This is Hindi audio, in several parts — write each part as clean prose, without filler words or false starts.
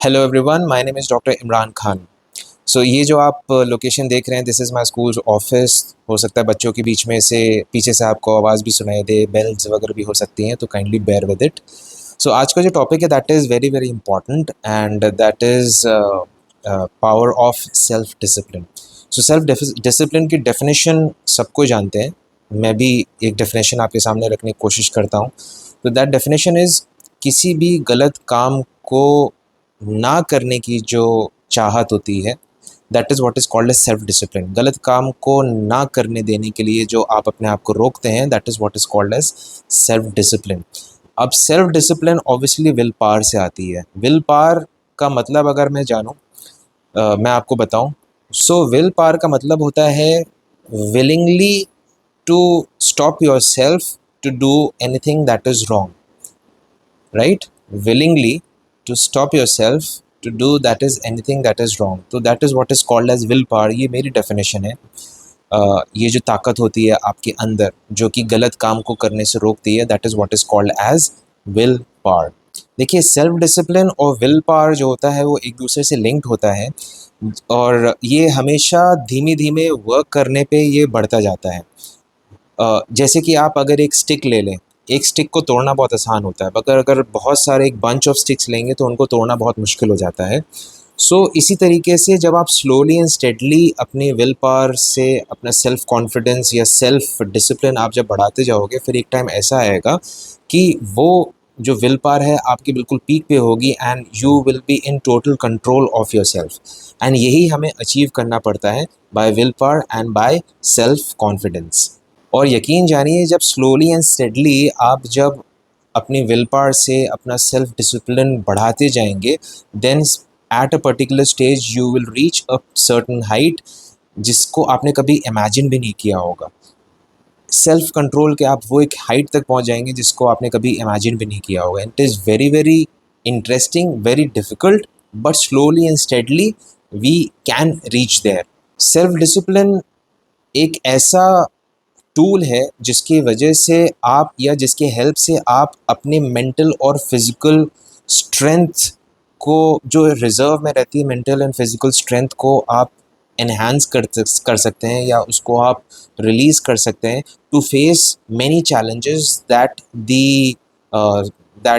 Hello everyone, my name is doctor Imran Khan. So ये जो आप लोकेशन देख रहे हैं, this is my school office. हो सकता है बच्चों के बीच में से पीछे से आपको आवाज़ भी सुनाई दे, बेल्स वगैरह भी हो सकती हैं, तो काइंडली बेयर विद इट। सो आज का जो टॉपिक है that is very very important and that is power of self discipline. So self discipline की डेफिनेशन सबको जानते हैं। मैं भी एक डेफिनेशन आपके सामने रखने की कोशिश करता हूँ। तो दैट डेफिनेशन इज़ किसी भी गलत काम को ना करने की जो चाहत होती है, that is what is called as self discipline. गलत काम को ना करने देने के लिए जो आप अपने आप को रोकते हैं, that is what is called as self discipline. अब self discipline obviously will power से आती है। विल पावर का मतलब अगर मैं जानूँ, मैं आपको बताऊँ, सो विल पावर का मतलब होता है willingly to stop your self to do anything that is wrong, right? Willingly to stop yourself to do that is anything that is wrong, तो that is what is called as will power। ये मेरी डेफिनेशन है। ये जो ताकत होती है आपके अंदर जो कि गलत काम को करने से रोकती है, that is what is called as will power. देखिए, सेल्फ डिसिप्लिन और विल पावर जो होता है वो एक दूसरे से लिंक्ड होता है और ये हमेशा धीमे धीमे वर्क करने पे ये बढ़ता जाता है। जैसे कि आप अगर एक स्टिक ले लें, एक स्टिक को तोड़ना बहुत आसान होता है, मगर अगर बहुत सारे एक बंच ऑफ स्टिक्स लेंगे तो उनको तोड़ना बहुत मुश्किल हो जाता है। सो इसी तरीके से जब आप स्लोली एंड स्टेडली अपनी विल पावर से अपना सेल्फ कॉन्फिडेंस या सेल्फ डिसिप्लिन आप जब बढ़ाते जाओगे, फिर एक टाइम ऐसा आएगा कि वो जो विल पावर है आपकी बिल्कुल पीक पे होगी and you will be in total control of your self. And यही हमें अचीव करना पड़ता है by will power and by self confidence. और यकीन जानिए, जब स्लोली एंड स्टेडली आप जब अपनी विल पावर से अपना सेल्फ डिसिप्लिन बढ़ाते जाएंगे, then at a particular stage you will reach a certain height जिसको आपने कभी इमेजिन भी नहीं किया होगा। सेल्फ कंट्रोल के आप वो एक हाइट तक पहुंच जाएंगे जिसको आपने कभी इमेजिन भी नहीं किया होगा। It is very very interesting, very difficult, but slowly and steadily we can reach there. Self discipline एक ऐसा टूल है जिसकी वजह से आप या जिसके हेल्प से आप अपने मेंटल और फिज़िकल स्ट्रेंथ को, जो रिज़र्व में रहती है मेंटल एंड फिज़िकल स्ट्रेंथ को, आप एनहांस कर सकते हैं या उसको आप रिलीज़ कर सकते हैं to face many challenges that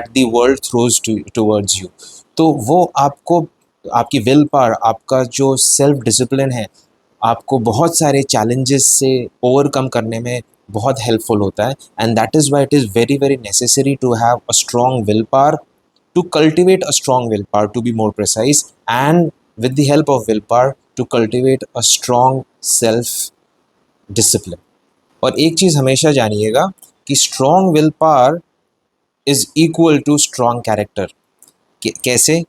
the world throws towards you. तो वो आपको, आपकी विल पावर, आपका जो सेल्फ डिसिप्लिन है, आपको बहुत सारे चैलेंजेस से ओवरकम करने में बहुत हेल्पफुल होता है। And that is why it is very very necessary to have a strong will power, to cultivate a strong willpower, to be more precise, and with the help of willpower to cultivate a strong self discipline। और एक चीज़ हमेशा जानिएगा कि strong willpower is equal to strong character। कैसे?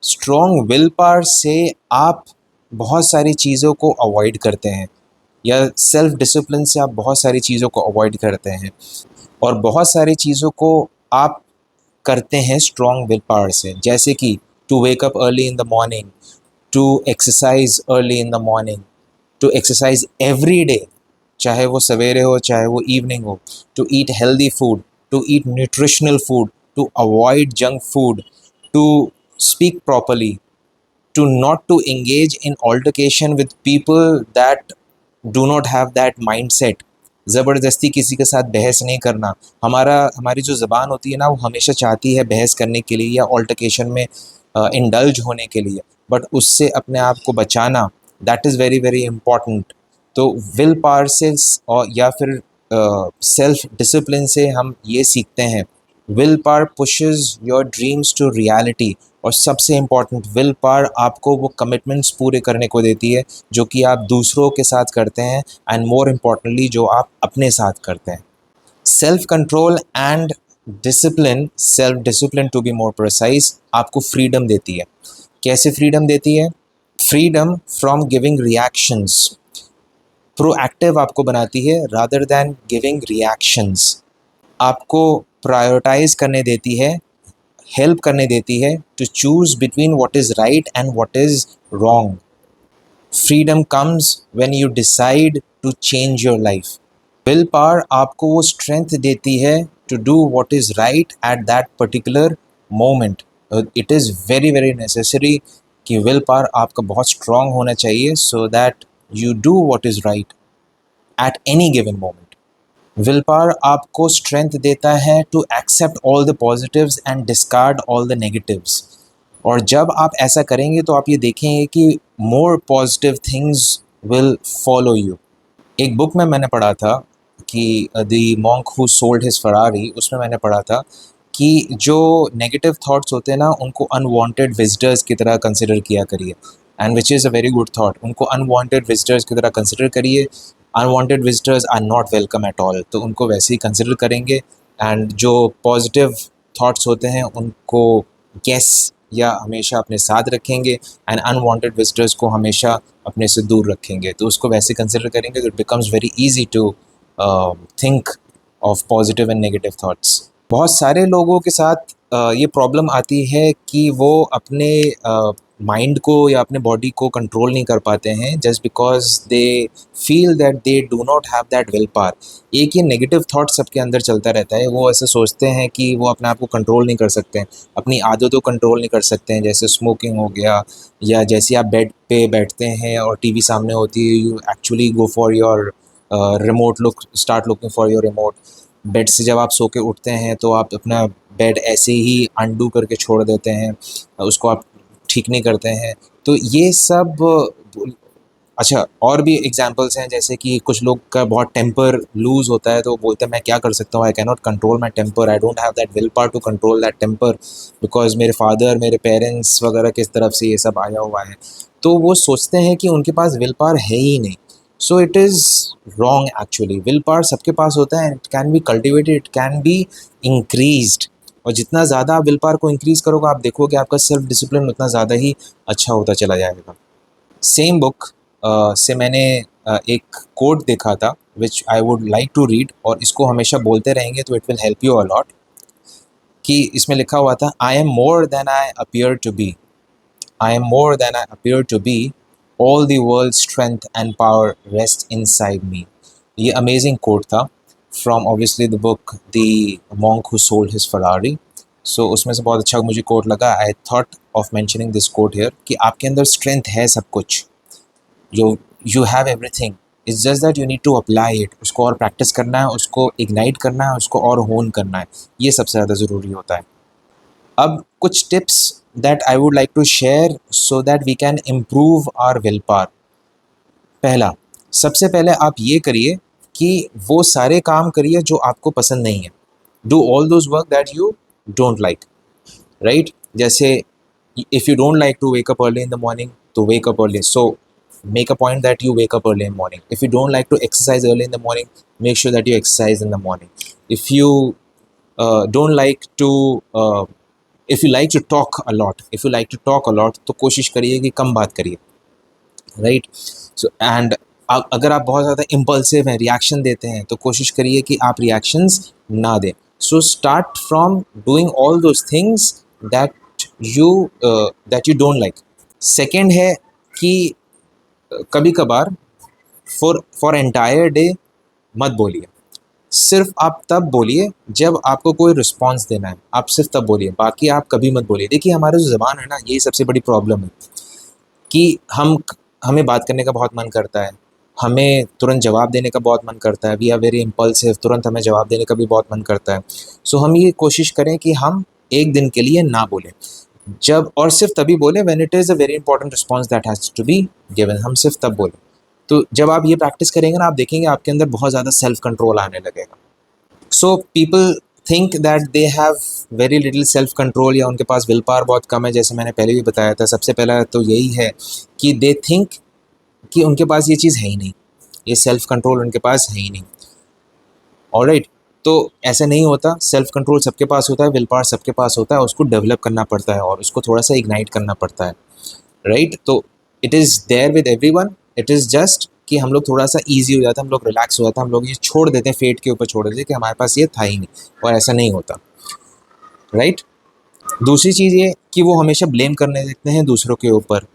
स्ट्रॉन्ग विल पावर से आप बहुत सारी चीज़ों को अवॉइड करते हैं, या सेल्फ डिसिप्लिन से आप बहुत सारी चीज़ों को अवॉइड करते हैं, और बहुत सारी चीज़ों को आप करते हैं स्ट्रॉन्ग विल पावर से। जैसे कि to wake up early in the morning, to exercise early in the morning, to exercise every day, चाहे वो सवेरे हो चाहे वो इवनिंग हो, to eat healthy food, to eat nutritional food, to avoid junk food, to speak properly, to not to engage in altercation with people that do not have that mindset। ज़बरदस्ती किसी के साथ बहस नहीं करना। हमारी जो ज़बान होती है ना, वो हमेशा चाहती है बहस करने के लिए या ऑल्टरकेशन में इंडल्ज होने के लिए, बट उससे अपने आप को बचाना, that is very very important. तो विल पावर से और या फिर सेल्फ डिसिप्लिन से हम ये सीखते हैं, will power pushes your dreams to reality. और सबसे इम्पॉर्टेंट, विल पावर आपको वो कमिटमेंट्स पूरे करने को देती है जो कि आप दूसरों के साथ करते हैं, एंड मोर इम्पॉर्टेंटली जो आप अपने साथ करते हैं। Self control and discipline, self discipline to be more precise, आपको फ्रीडम देती है। कैसे फ्रीडम देती है? Freedom from giving reactions. Proactive आपको बनाती है रादर दैन गिविंग रिएक्शंस। आपको प्रायोरिटाइज करने देती है, हेल्प करने देती है to choose between what is right and what is wrong. Freedom comes when you decide to change your life. Will power आपको वो स्ट्रेंथ देती है to do what is right at that particular moment. It is very very necessary कि विल पावर आपका बहुत स्ट्रांग होना चाहिए so that you do what is right at any given moment. Will power आपको स्ट्रेंथ देता है to accept all the positives and discard all the negatives. और जब आप ऐसा करेंगे तो आप ये देखेंगे कि more positive things will follow you. एक बुक में मैंने पढ़ा था कि the monk who sold his Ferrari, उसमें मैंने पढ़ा था कि जो नेगेटिव थॉट्स होते हैं ना, उनको अनवांटेड विजिटर्स की तरह कंसिडर किया करिए, and which is a very good thought. उनको अनवांटेड विजिटर्स की तरह कंसिडर करिए। Unwanted visitors are not welcome at all, तो उनको वैसे ही कंसिडर करेंगे। एंड जो पॉजिटिव थॉट्स होते हैं उनको गेस या हमेशा अपने साथ रखेंगे, एंड अनवांटेड विजिटर्स को हमेशा अपने से दूर रखेंगे। तो उसको वैसे कंसिडर करेंगे तो it becomes very easy to think of positive and negative thoughts. बहुत सारे लोगों के साथ ये प्रॉब्लम आती है कि वो अपने माइंड को या अपने बॉडी को कंट्रोल नहीं कर पाते हैं, just because they feel that they do not have that will power. एक ये नेगेटिव थॉट सबके अंदर चलता रहता है। वो ऐसे सोचते हैं कि वो अपने आप को कंट्रोल नहीं कर सकते हैं, अपनी आदतों को कंट्रोल नहीं कर सकते हैं, जैसे स्मोकिंग हो गया, या जैसे आप बेड पे बैठते हैं और टीवी सामने होती है, you actually go for your remote, start looking for your remote. Bed से जब आप सो के उठते हैं तो आप अपना बेड ऐसे ही अंडू करके छोड़ देते हैं, उसको आप ठीक नहीं करते हैं। तो ये सब अच्छा, और भी एग्जांपल्स हैं, जैसे कि कुछ लोग का बहुत टेम्पर लूज़ होता है तो वो बोलते हैं मैं क्या कर सकता हूँ, I can not control my temper, I don't have that will power to control that temper, because मेरे फादर, मेरे पेरेंट्स वगैरह किस तरफ से ये सब आया हुआ है। तो वो सोचते हैं कि उनके पास विल पावर है ही नहीं। So it is wrong actually. Will power सबके पास होता है, it can be cultivated, it can be increased. और जितना ज़्यादा आप विल पावर को इंक्रीज़ करोगे, आप देखोगे आपका सेल्फ डिसिप्लिन उतना ज़्यादा ही अच्छा होता चला जाएगा। सेम बुक से मैंने एक कोट देखा था which I would like to read, और इसको हमेशा बोलते रहेंगे तो it will help you a lot. कि इसमें लिखा हुआ था, I am more than I appear to be, I am more than I appear to be, all the world strength and power rest inside me. ये अमेजिंग कोट था from obviously the book the monk who sold his Ferrari. So उसमें से बहुत अच्छा मुझे कोट लगा। I thought of mentioning this quote here कि आपके अंदर स्ट्रेंथ है सब कुछ, you have everything, it's just that you need to apply it। उसको और प्रैक्टिस करना है, उसको इग्नाइट करना है, उसको और होन करना है, ये सबसे ज़्यादा ज़रूरी होता है। अब कुछ tips that I would like to share so that we can improve our will power. पहला, सबसे पहले आप ये करिए कि वो सारे काम करिए जो आपको पसंद नहीं है। Do all those work that you don't like, right? जैसे if you don't like to wake up early in the morning, तो wake up early, so make a point that you wake up early in the morning. If you don't like to exercise early in the morning, make sure that you exercise in the morning. If you don't like to if you like to talk a lot, if you like to talk a lot, तो कोशिश करिए कि कम बात करिए, राइट? सो एंड अगर आप बहुत ज़्यादा इम्पल्सिव हैं, रिएक्शन देते हैं, तो कोशिश करिए कि आप रिएक्शंस ना दें। So start from doing all those things that you don't like। Second है कि कभी कभार फॉर एंटायर डे मत बोलिए। सिर्फ आप तब बोलिए जब आपको कोई रिस्पॉन्स देना है, आप सिर्फ तब बोलिए, बाकी आप कभी मत बोलिए। देखिए, हमारा जो ज़बान है ना, यही सबसे बड़ी प्रॉब्लम है कि हमें बात करने का बहुत मन करता है, हमें तुरंत जवाब देने का बहुत मन करता है, वी आर वेरी इम्पल्सिव, तुरंत हमें जवाब देने का भी बहुत मन करता है। सो हम ये कोशिश करें कि हम एक दिन के लिए ना बोलें, जब और सिर्फ तभी बोलें when it is a very important response that has to be given, हम सिर्फ तब बोलें। तो जब आप ये प्रैक्टिस करेंगे ना, आप देखेंगे आपके अंदर बहुत ज़्यादा सेल्फ कंट्रोल आने लगेगा। So people think that they have very little self control, या उनके पास विल पावर बहुत कम है। जैसे मैंने पहले भी बताया था, सबसे पहला तो यही है कि दे थिंक कि उनके पास ये चीज़ है ही नहीं, ये सेल्फ कंट्रोल उनके पास है ही नहीं। ऑलराइट, तो ऐसा नहीं होता। सेल्फ कंट्रोल सबके पास होता है, विल पावर सबके पास होता है, उसको डेवलप करना पड़ता है और उसको थोड़ा सा इग्नाइट करना पड़ता है, राइट? तो it is there with everyone, it is just कि हम लोग थोड़ा सा ईजी हो जाता है, हम लोग रिलैक्स हो जाता है, हम लोग ये छोड़ देते हैं, फेट के ऊपर छोड़ देते हैं कि हमारे पास ये था ही नहीं, और ऐसा नहीं होता, राइट? दूसरी चीज़ ये कि वो हमेशा ब्लेम करने लगते हैं दूसरों के ऊपर।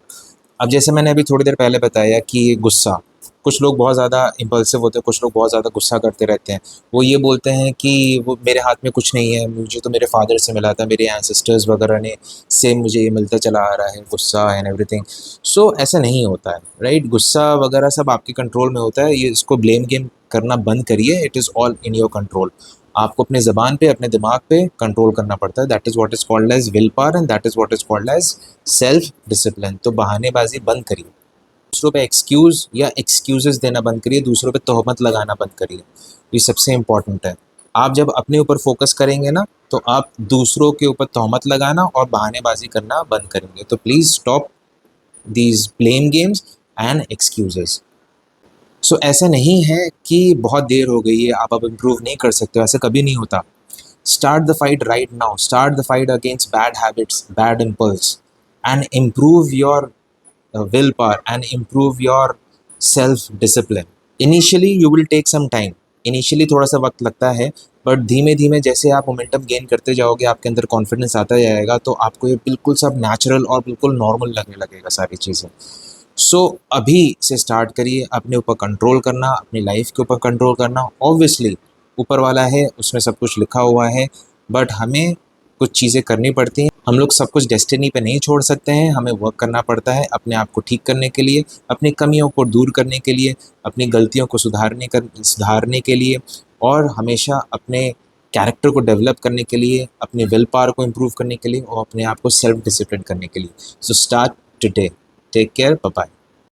अब जैसे मैंने अभी थोड़ी देर पहले बताया कि गुस्सा, कुछ लोग बहुत ज़्यादा इम्पल्सिव होते हैं, कुछ लोग बहुत ज़्यादा गुस्सा करते रहते हैं। वो ये बोलते हैं कि वो मेरे हाथ में कुछ नहीं है, मुझे तो मेरे फादर से मिला था, मेरे एंसेस्टर्स वगैरह ने सेम मुझे ये मिलता चला आ रहा है, गुस्सा एंड एवरीथिंग। सो ऐसा नहीं होता है, राइट? गुस्सा वगैरह सब आपके कंट्रोल में होता है, ये इसको ब्लेम गेम करना बंद करिए, it is all in your control. आपको अपने ज़बान पे, अपने दिमाग पे कंट्रोल करना पड़ता है, that is what is called as will power and that is what is called as self discipline. तो बहानेबाज़ी बंद करिए, दूसरों पे एक्सक्यूज़ या एक्सक्यूज़ेज़ देना बंद करिए, दूसरों पे तोहमत लगाना बंद करिए। ये सबसे इम्पोर्टेंट है। आप जब अपने ऊपर फ़ोकस करेंगे ना, तो आप दूसरों के ऊपर तोहमत लगाना और बहानेबाज़ी करना बंद करेंगे। तो please stop these blame games and excuses. So ऐसा नहीं है कि बहुत देर हो गई है, आप अब इम्प्रूव नहीं कर सकते हो, ऐसा कभी नहीं होता। Start the fight right now, start the fight against bad habits, bad impulse and improve your willpower and improve your self discipline. Initially you will take some time, initially थोड़ा सा वक्त लगता है, बट धीमे धीमे जैसे आप मोमेंटम गेन करते जाओगे, आपके अंदर कॉन्फिडेंस आता जाएगा, तो आपको ये बिल्कुल सब नेचुरल और बिल्कुल नॉर्मल लगने लगेगा सारी चीज़ें। सो अभी से स्टार्ट करिए अपने ऊपर कंट्रोल करना, अपनी लाइफ के ऊपर कंट्रोल करना। ऑब्वियसली ऊपर वाला है, उसमें सब कुछ लिखा हुआ है, बट हमें कुछ चीज़ें करनी पड़ती हैं। हम लोग सब कुछ डेस्टिनी पे नहीं छोड़ सकते हैं, हमें वर्क करना पड़ता है अपने आप को ठीक करने के लिए, अपनी कमियों को दूर करने के लिए, अपनी गलतियों को सुधारने के लिए, और हमेशा अपने कैरेक्टर को डेवलप करने के लिए, अपने विल पावर को इम्प्रूव करने के लिए और अपने आप को सेल्फ डिसिप्लिन करने के लिए। So start today. Take care, bye bye.